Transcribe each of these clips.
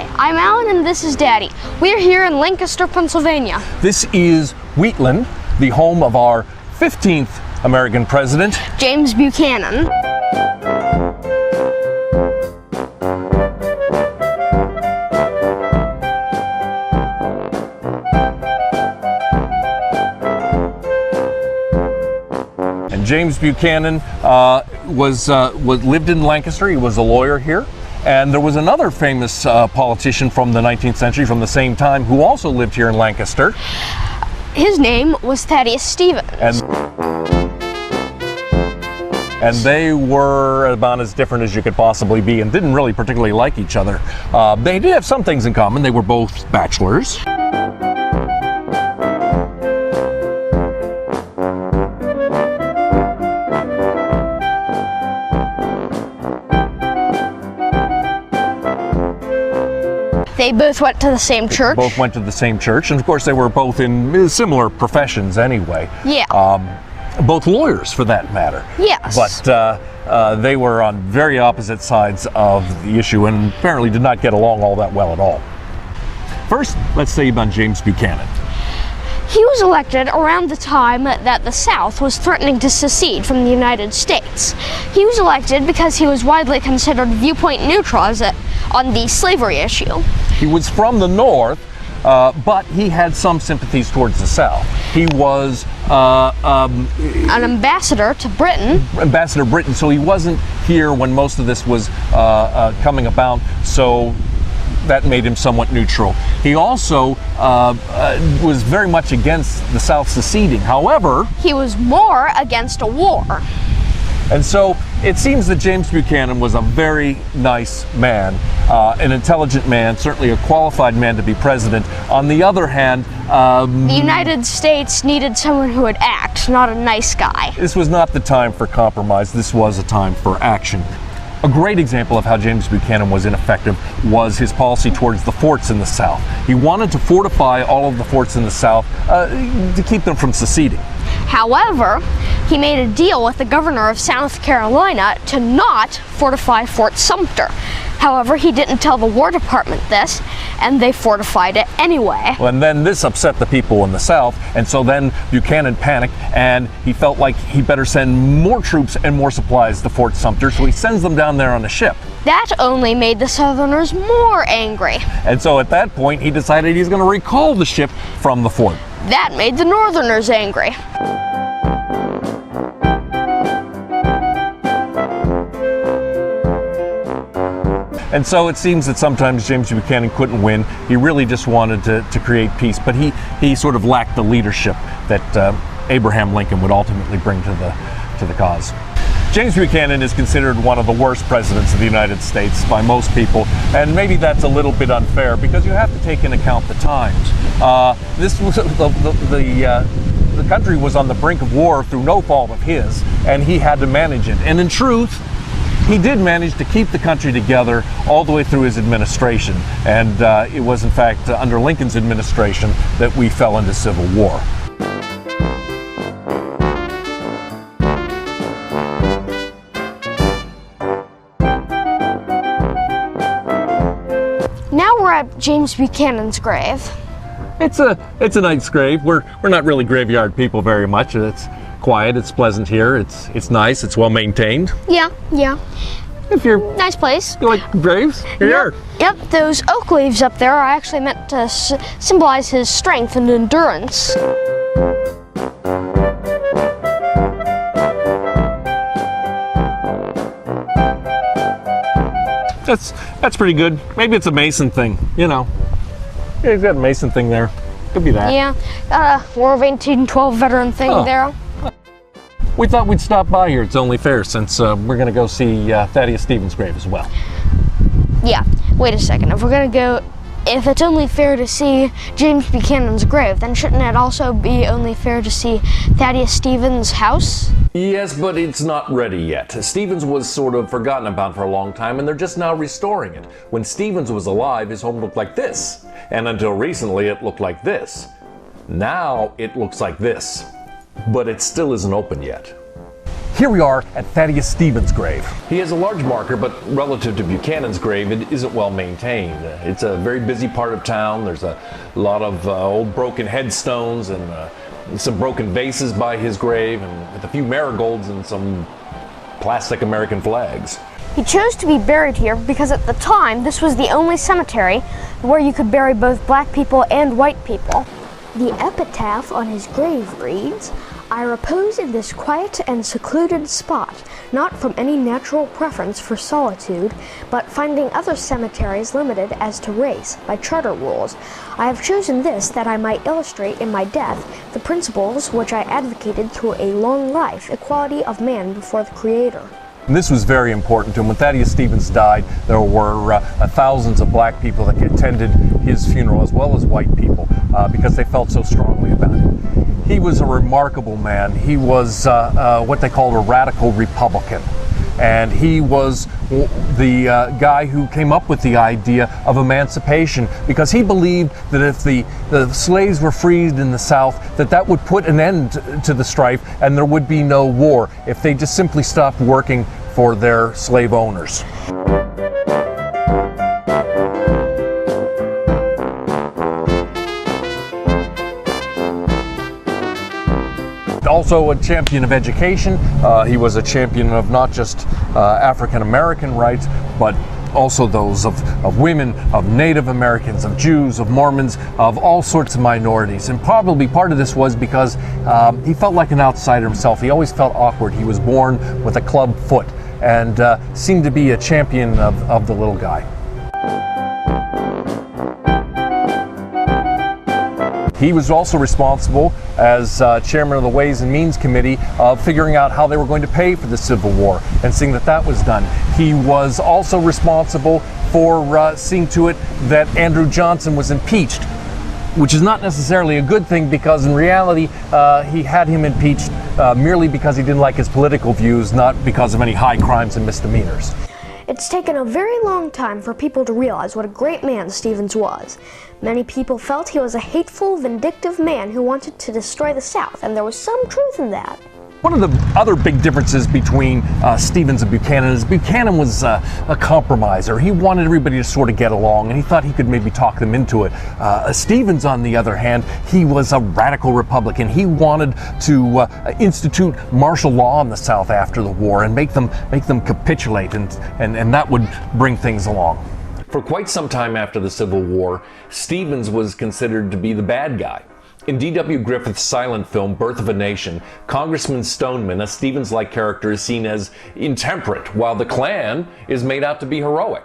Hi, I'm Alan and this is Daddy. We're here in Lancaster, Pennsylvania. This is Wheatland, the home of our 15th American president, James Buchanan. And James Buchanan lived in Lancaster. He was a lawyer here. And there was another famous politician from the 19th century from the same time who also lived here in Lancaster. His name was Thaddeus Stevens. And they were about as different as you could possibly be and didn't really particularly like each other. They did have some things in common. They were both bachelors. They both went to the same church. Both went to the same church, and of course they were both in similar professions anyway. Yeah. Both lawyers, for that matter. Yes. But they were on very opposite sides of the issue and apparently did not get along all that well at all. First, let's say about James Buchanan. He was elected around the time that the South was threatening to secede from the United States. He was elected because he was widely considered viewpoint neutral on the slavery issue. He was from the North, but he had some sympathies towards the South. He was an ambassador to Britain. Ambassador to Britain, so he wasn't here when most of this was coming about, so that made him somewhat neutral. He also was very much against the South seceding. However, he was more against a war. And so it seems that James Buchanan was a very nice man, an intelligent man, certainly a qualified man to be president. On the other hand, the United States needed someone who would act, not a nice guy. This was not the time for compromise. This was a time for action. A great example of how James Buchanan was ineffective was his policy towards the forts in the South. He wanted to fortify all of the forts in the South to keep them from seceding. However, he made a deal with the governor of South Carolina to not fortify Fort Sumter. However, he didn't tell the War Department this, and they fortified it anyway. Well, and then this upset the people in the South, and so then Buchanan panicked, and he felt like he better send more troops and more supplies to Fort Sumter, so he sends them down there on a ship. That only made the Southerners more angry. And so at that point, he decided he's going to recall the ship from the fort. That made the Northerners angry. And so it seems that sometimes James Buchanan couldn't win. He really just wanted to create peace, but he sort of lacked the leadership that Abraham Lincoln would ultimately bring to the cause. James Buchanan is considered one of the worst presidents of the United States by most people, and maybe that's a little bit unfair because you have to take into account the times. This was the country was on the brink of war through no fault of his, and he had to manage it. And in truth, he did manage to keep the country together all the way through his administration, and it was in fact under Lincoln's administration that we fell into civil war. Now we're at James Buchanan's grave. It's a nice grave. We're not really graveyard people very much. It's quiet, it's pleasant here, it's nice, it's well maintained. Yeah. If you're nice place. You like graves? Here. Yep, those oak leaves up there are actually meant to symbolize his strength and endurance. That's pretty good. Maybe it's a Mason thing, you know. Yeah, he's got a Mason thing there. Could be that. Yeah, War of 1812 veteran thing there. We thought we'd stop by here. It's only fair since we're going to go see Thaddeus Stevens' grave as well. Yeah, wait a second. If it's only fair to see James Buchanan's grave, then shouldn't it also be only fair to see Thaddeus Stevens' house? Yes, but it's not ready yet. Stevens was sort of forgotten about for a long time, and they're just now restoring it. When Stevens was alive, his home looked like this. And until recently, it looked like this. Now, it looks like this. But it still isn't open yet. Here we are at Thaddeus Stevens' grave. He has a large marker, but relative to Buchanan's grave, it isn't well maintained. It's a very busy part of town. There's a lot of old broken headstones and some broken vases by his grave, and with a few marigolds and some plastic American flags. He chose to be buried here because at the time this was the only cemetery where you could bury both black people and white people. The epitaph on his grave reads, "I repose in this quiet and secluded spot, not from any natural preference for solitude, but finding other cemeteries limited as to race by charter rules. I have chosen this that I might illustrate in my death the principles which I advocated through a long life, equality of man before the Creator." And this was very important to him. When Thaddeus Stevens died, there were thousands of black people that attended his funeral, as well as white people, because they felt so strongly about it. He was a remarkable man. He was what they called a radical Republican. And he was the guy who came up with the idea of emancipation, because he believed that if the slaves were freed in the South, that would put an end to the strife and there would be no war if they just simply stopped working for their slave owners. Also a champion of education. He was a champion of not just African American rights, but also those of women, of Native Americans, of Jews, of Mormons, of all sorts of minorities. And probably part of this was because he felt like an outsider himself. He always felt awkward. He was born with a club foot and seemed to be a champion of the little guy. He was also responsible, as chairman of the Ways and Means Committee, of figuring out how they were going to pay for the Civil War and seeing that was done. He was also responsible for seeing to it that Andrew Johnson was impeached, which is not necessarily a good thing, because in reality he had him impeached merely because he didn't like his political views, not because of any high crimes and misdemeanors. It's taken a very long time for people to realize what a great man Stevens was. Many people felt he was a hateful, vindictive man who wanted to destroy the South, and there was some truth in that. One of the other big differences between Stevens and Buchanan is Buchanan was a compromiser. He wanted everybody to sort of get along, and he thought he could maybe talk them into it. Stevens, on the other hand, he was a radical Republican. He wanted to institute martial law in the South after the war and make them capitulate, and that would bring things along. For quite some time after the Civil War, Stevens was considered to be the bad guy. In D.W. Griffith's silent film, Birth of a Nation, Congressman Stoneman, a Stevens-like character, is seen as intemperate, while the Klan is made out to be heroic.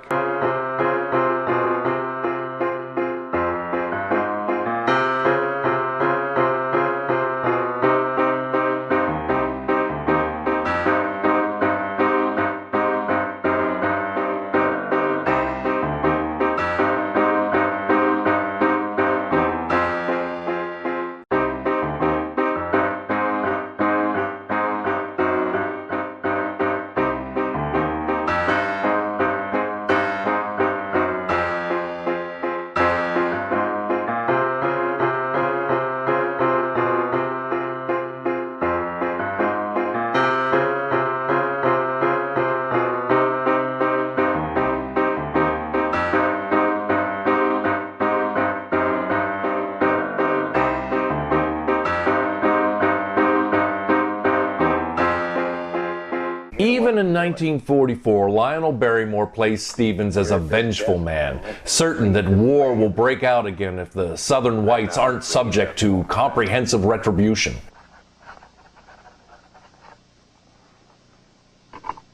Even in 1944, Lionel Barrymore plays Stevens as a vengeful man, certain that war will break out again if the Southern whites aren't subject to comprehensive retribution.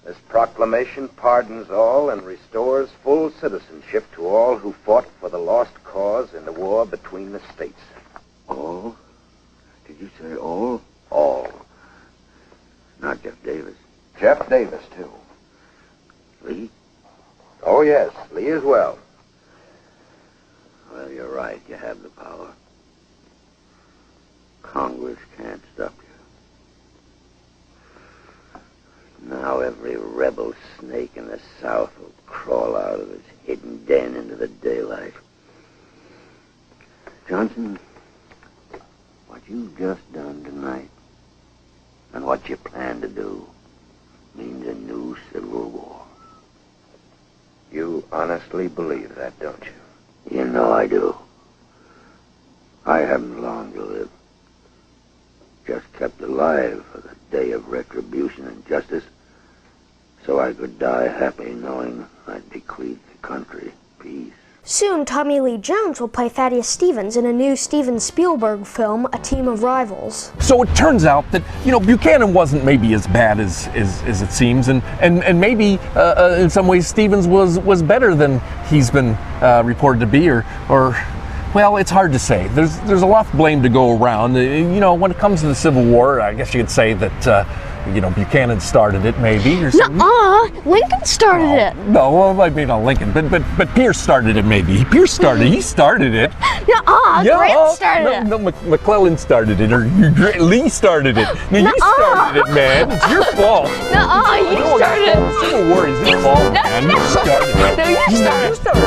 This proclamation pardons all and restores full citizenship to all who fought for the lost cause in the war between the states. All? Did you say all? All. Not Jeff Davis. Jeff Davis, too. Lee? Oh, yes, Lee as well. Well, you're right. You have the power. Congress can't stop you. Now every rebel snake in the South will crawl out of its hidden den into the daylight. Johnson, what you've just done tonight, and what you plan to do, the new Civil War. You honestly believe that, don't you? You know I do. I haven't long to live. Just kept alive for the day of retribution and justice, so I could die happy knowing I'd bequeathed the country peace. Soon, Tommy Lee Jones will play Thaddeus Stevens in a new Steven Spielberg film, A Team of Rivals. So it turns out that, Buchanan wasn't maybe as bad as it seems, and maybe in some ways Stevens was better than he's been reported to be, or well, it's hard to say. There's a lot of blame to go around. When it comes to the Civil War, I guess you could say that Buchanan started it, maybe, or something. Lincoln started it. No, well, I mean not Lincoln, but Pierce started it, maybe. He started it. Grant started it. No, McClellan started it, or Lee started it. No, you started it, man. It's your fault. You started it. Civil War is your fault, man. No, you started it. You started it.